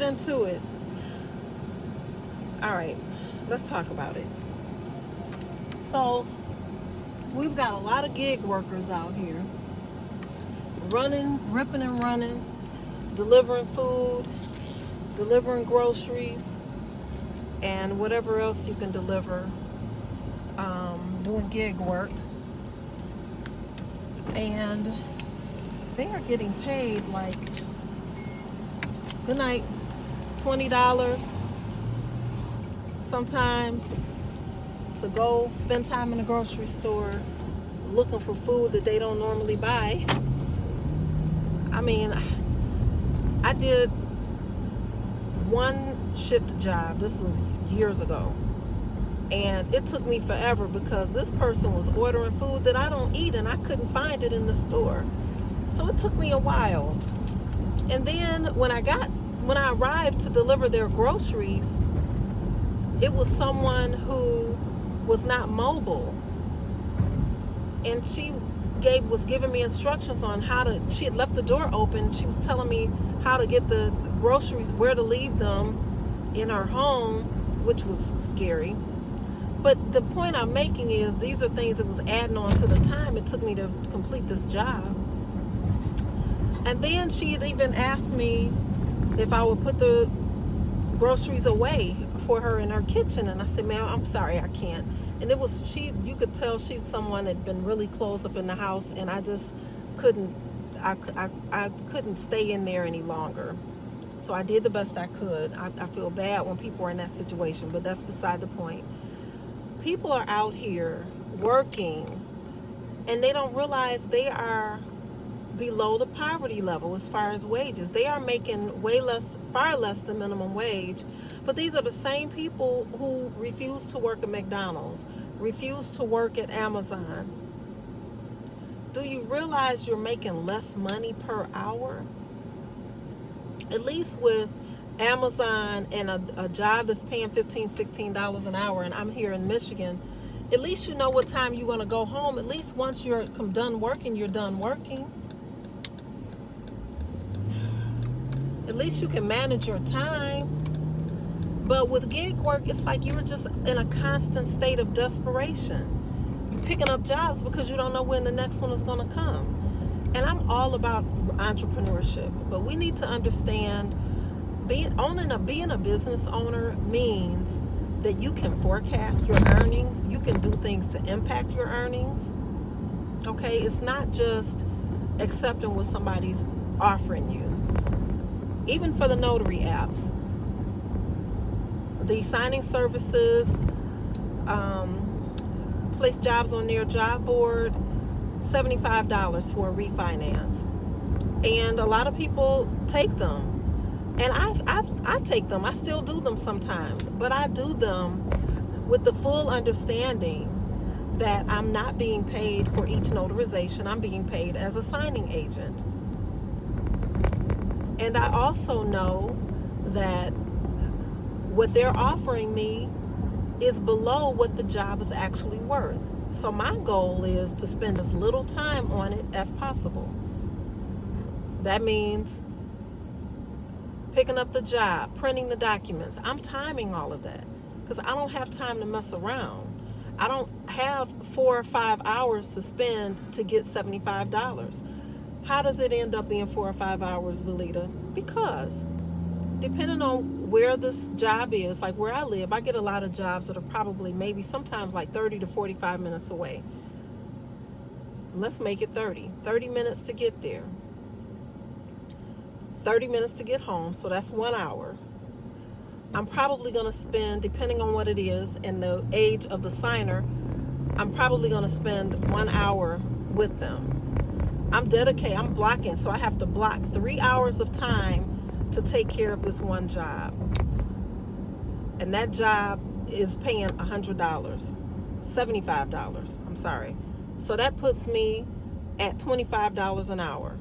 Into it. All right, let's talk about it. So we've got a lot of gig workers out here running, ripping and running, delivering food, delivering groceries, and whatever else you can deliver, doing gig work. And they are getting paid like, good night, $20 sometimes to go spend time in the grocery store looking for food that they don't normally buy. I mean, I did one shipped job. This was years ago. And it took me forever because this person was ordering food that I don't eat and I couldn't find it in the store. So it took me a while. And then when I arrived to deliver their groceries, it was someone who was not mobile. And she was giving me instructions on she had left the door open. She was telling me how to get the groceries, where to leave them in her home, which was scary. But the point I'm making is these are things that was adding on to the time it took me to complete this job. And then she had even asked me if I would put the groceries away for her in her kitchen. And I said, ma'am, I'm sorry, I can't. And you could tell she's someone that had been really closed up in the house, and I just couldn't stay in there any longer. So I did the best I could. I feel bad when people are in that situation, but that's beside the point. People are out here working, and they don't realize they are below the poverty level as far as wages. They are making far less than minimum wage. But these are the same people who refuse to work at McDonald's, refuse to work at Amazon. Do you realize you're making less money per hour? At least with Amazon and a job that's paying $15, $16 an hour, and I'm here in Michigan, at least you know what time you're going to go home. At least once you're done working, you're done working. At least you can manage your time. But with gig work, it's like you're just in a constant state of desperation. You're picking up jobs because you don't know when the next one is going to come. And I'm all about entrepreneurship, but we need to understand being a business owner means that you can forecast your earnings. You can do things to impact your earnings. Okay, it's not just accepting what somebody's offering you. Even for the notary apps, the signing services, place jobs on their job board, $75 for a refinance. And a lot of people take them. And I take them. I still do them sometimes. But I do them with the full understanding that I'm not being paid for each notarization. I'm being paid as a signing agent. And I also know that what they're offering me is below what the job is actually worth. So my goal is to spend as little time on it as possible. That means picking up the job, printing the documents. I'm timing all of that because I don't have time to mess around. I don't have 4 or 5 hours to spend to get $75. How does it end up being 4 or 5 hours, Valita? Because depending on where this job is, like where I live, I get a lot of jobs that are probably maybe sometimes like 30 to 45 minutes away. Let's make it 30 minutes to get there, 30 minutes to get home. So that's 1 hour. I'm probably going to spend, depending on what it is and the age of the signer, I'm probably going to spend 1 hour with them. I'm blocking, so I have to block 3 hours of time to take care of this one job. And that job is paying $100, $75, I'm sorry. So that puts me at $25 an hour.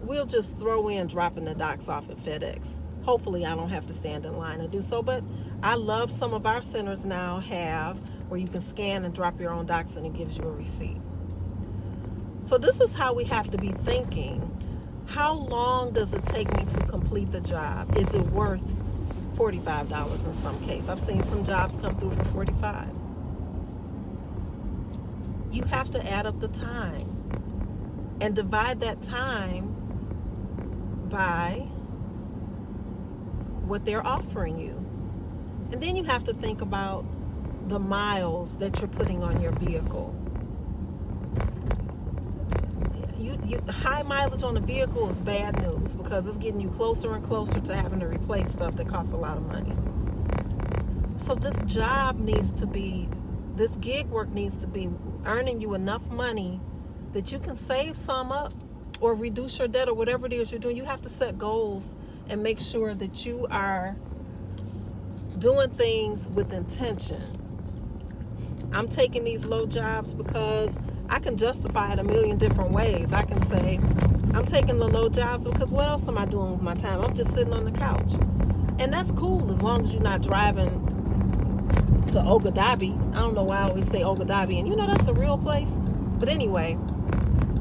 We'll just throw in dropping the docs off at FedEx. Hopefully I don't have to stand in line and do so, but I love some of our centers now have where you can scan and drop your own docs and it gives you a receipt. So this is how we have to be thinking. How long does it take me to complete the job? Is it worth $45 in some case? I've seen some jobs come through for $45. You have to add up the time and divide that time by what they're offering you. And then you have to think about the miles that you're putting on your vehicle. High mileage on a vehicle is bad news because it's getting you closer and closer to having to replace stuff that costs a lot of money. So this gig work needs to be earning you enough money that you can save some up or reduce your debt or whatever it is you're doing. You have to set goals and make sure that you are doing things with intention. I'm taking these low jobs because I can justify it a million different ways. I can say, I'm taking the low jobs because what else am I doing with my time? I'm just sitting on the couch. And that's cool as long as you're not driving to Ogadabby. I don't know why I always say Ogadabby. And that's a real place. But anyway,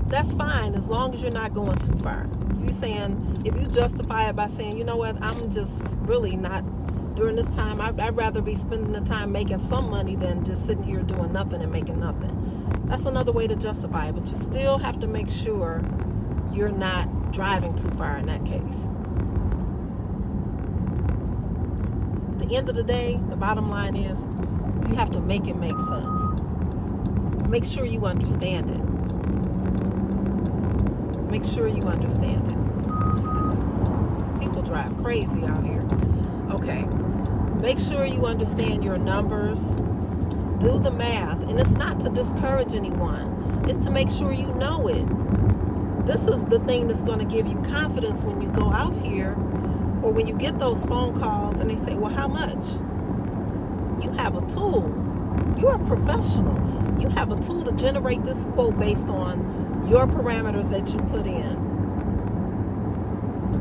that's fine as long as you're not going too far. If you justify it by saying, you know what, I'm just really not during this time. I'd rather be spending the time making some money than just sitting here doing nothing and making nothing. That's another way to justify it, but you still have to make sure you're not driving too far in that case. At the end of the day, the bottom line is you have to make it make sense. Make sure you understand it. Make sure you understand it. People drive crazy out here. Okay. Make sure you understand your numbers. Do the math. And it's not to discourage anyone. It's to make sure you know it. This is the thing that's going to give you confidence when you go out here or when you get those phone calls and they say, well, how much? You have a tool. You're a professional. You have a tool to generate this quote based on your parameters that you put in.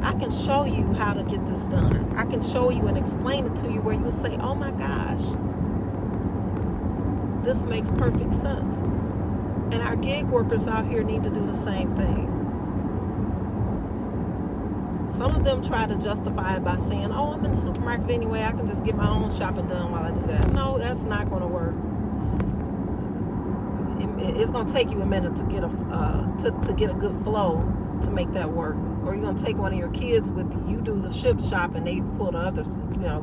I can show you how to get this done. I can show you and explain it to you where you'll say, oh my gosh, this makes perfect sense. And our gig workers out here need to do the same thing. Some of them try to justify it by saying, oh, I'm in the supermarket anyway, I can just get my own shopping done while I do that. No, that's not going to work. It's going to take you a minute to get a good flow to make that work. Or you're going to take one of your kids with you. You do the ship shop and they pull the others,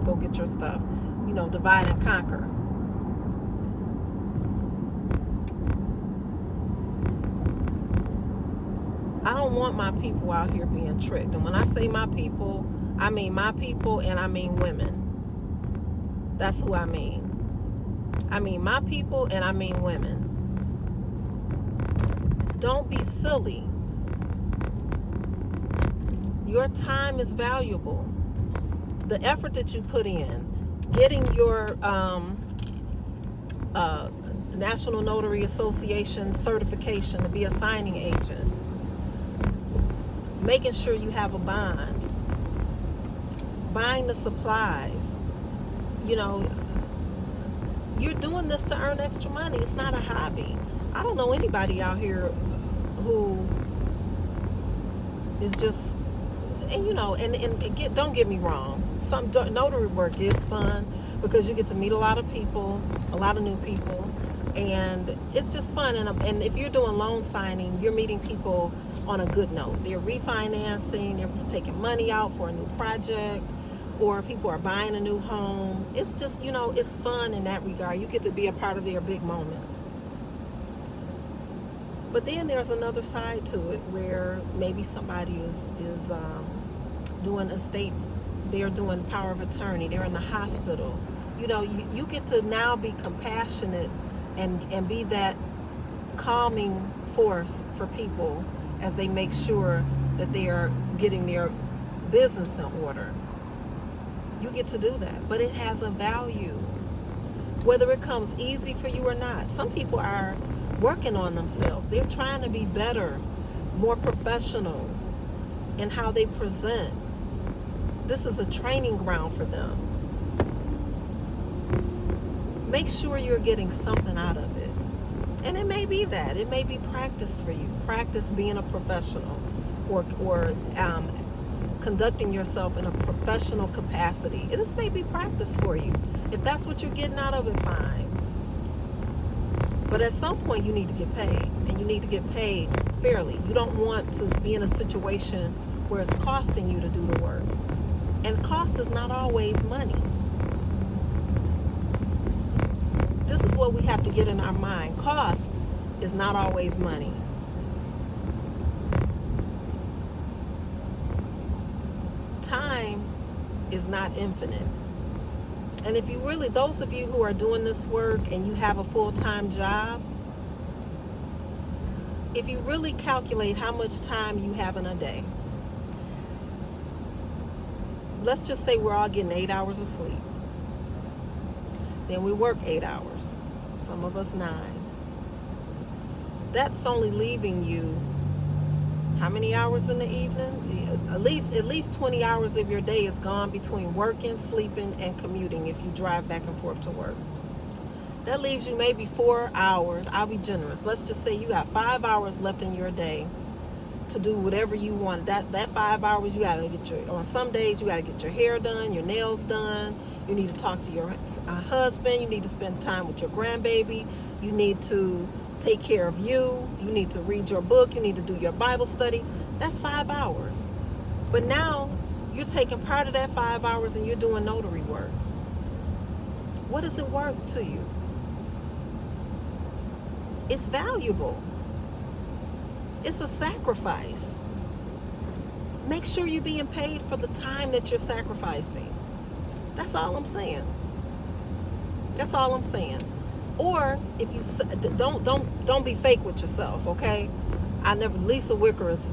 go get your stuff. Divide and conquer. I don't want my people out here being tricked. And when I say my people, I mean my people and I mean women. That's who I mean. I mean my people and I mean women. Don't be silly. Your time is valuable. The effort that you put in, getting your National Notary Association certification to be a signing agent, making sure you have a bond, buying the supplies. You're doing this to earn extra money. It's not a hobby. I don't know anybody out here who is just, don't get me wrong. Some notary work is fun because you get to meet a lot of people, a lot of new people, and it's just fun. And if you're doing loan signing, you're meeting people on a good note. They're refinancing, they're taking money out for a new project, or people are buying a new home. It's just, it's fun in that regard. You get to be a part of their big moments. But then there's another side to it where maybe somebody is doing estate, they're doing power of attorney, they're in the hospital. You get to now be compassionate and be that calming force for people as they make sure that they are getting their business in order. You get to do that, but it has a value, whether it comes easy for you or not. Some people are working on themselves. They're trying to be better, more professional in how they present. This is a training ground for them. Make sure you're getting something out of it. And it may be that. It may be practice for you. Practice being a professional. or conducting yourself in a professional capacity. And this may be practice for you. If that's what you're getting out of it, fine. But at some point, you need to get paid, and you need to get paid fairly. You don't want to be in a situation where it's costing you to do the work. And cost is not always money. This is what we have to get in our mind. Cost is not always money. Time is not infinite. And if you really, those of you who are doing this work and you have a full-time job, if you really calculate how much time you have in a day, let's just say we're all getting 8 hours of sleep. Then we work 8 hours, some of us 9. That's only leaving you how many hours in the evening? At least 20 hours of your day is gone between working, sleeping, and commuting if you drive back and forth to work. That leaves you maybe 4 hours. I'll be generous. Let's just say you got 5 hours left in your day to do whatever you want. That 5 hours, you gotta get on some days you gotta get your hair done, your nails done. You need to talk to your husband. You need to spend time with your grandbaby. You need to take care of you. You need to read your book. You need to do your Bible study. That's 5 hours. But now you're taking part of that 5 hours and you're doing notary work. What is it worth to you? It's valuable. It's a sacrifice. Make sure you're being paid for the time that you're sacrificing. That's all I'm saying. That's all I'm saying. Or if you don't be fake with yourself, okay? Lisa Wicker is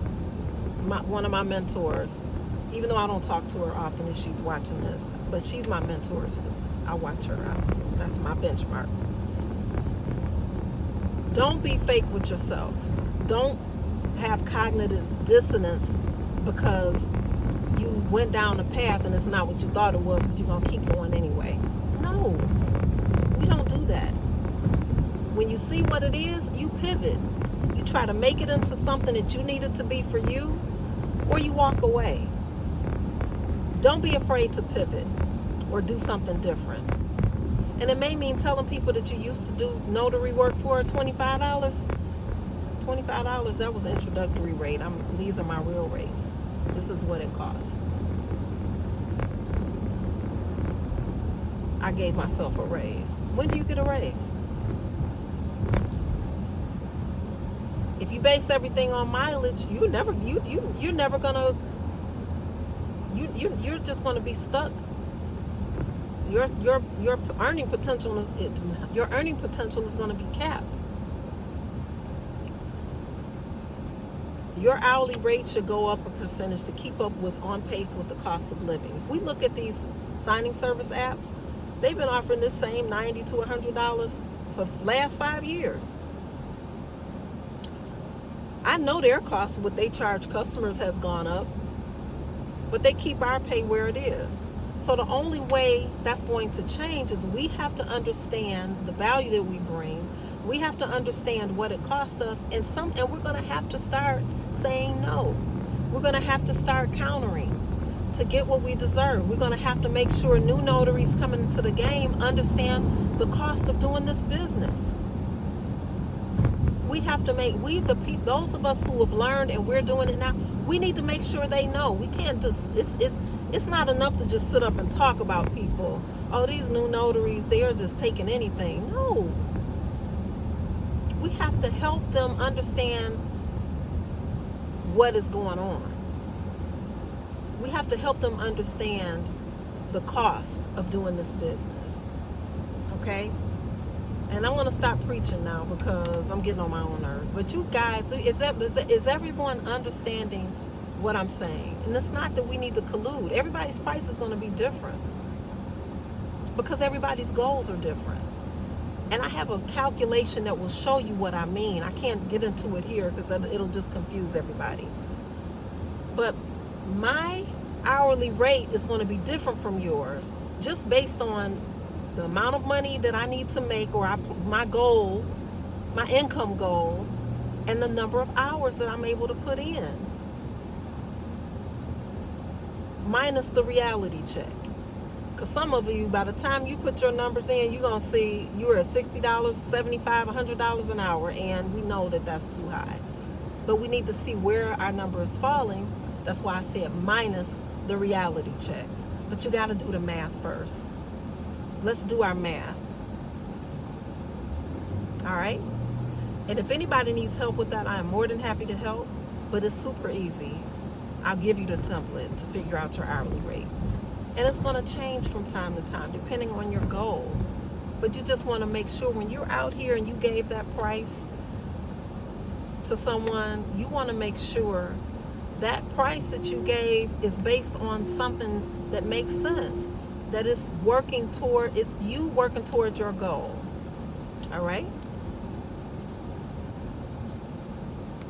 one of my mentors, even though I don't talk to her often if she's watching this, but she's my mentor. I watch her. That's my benchmark. Don't be fake with yourself. Don't have cognitive dissonance because you went down a path and it's not what you thought it was, but you're going to keep going anyway. No, we don't do that. When you see what it is, you pivot. You try to make it into something that you need it to be for you, or you walk away. Don't be afraid to pivot or do something different. And it may mean telling people that you used to do notary work for $25. $25, that was an introductory rate. These are my real rates. This is what it costs. I gave myself a raise. When do you get a raise? If you base everything on mileage, you're just gonna be stuck. Your earning potential is going to be capped. Your hourly rate should go up a percentage to keep up with on pace with the cost of living. If we look at these signing service apps, they've been offering this same $90 to $100 for the last 5 years. I know their cost, what they charge customers, has gone up, but they keep our pay where it is. So the only way that's going to change is we have to understand the value that we bring. We have to understand what it costs us, and we're going to have to start saying no. We're going to have to start countering to get what we deserve. We're going to have to make sure new notaries coming into the game understand the cost of doing this business. We have to make, those of us who have learned and we're doing it now, we need to make sure they know. We can't just, it's not enough to just sit up and talk about people. Oh, these new notaries, they are just taking anything. No. We have to help them understand what is going on. We have to help them understand the cost of doing this business. Okay? And I'm going to stop preaching now because I'm getting on my own nerves. But you guys, is everyone understanding what I'm saying? And it's not that we need to collude. Everybody's price is going to be different because everybody's goals are different. And I have a calculation that will show you what I mean. I can't get into it here because it'll just confuse everybody. But my hourly rate is going to be different from yours just based on the amount of money that I need to make, or my goal, my income goal, and the number of hours that I'm able to put in. minus the reality check. Because some of you, by the time you put your numbers in, you're going to see you're at $60, $75, $100 an hour, and we know that that's too high. But we need to see where our number is falling. That's why I said minus the reality check. But you got to do the math first. Let's do our math. All right? And if anybody needs help with that, I am more than happy to help. But it's super easy. I'll give you the template to figure out your hourly rate. And it's going to change from time to time, depending on your goal. But you just want to make sure when you're out here and you gave that price to someone, you want to make sure that price that you gave is based on something that makes sense, that it's you working toward your goal. All right?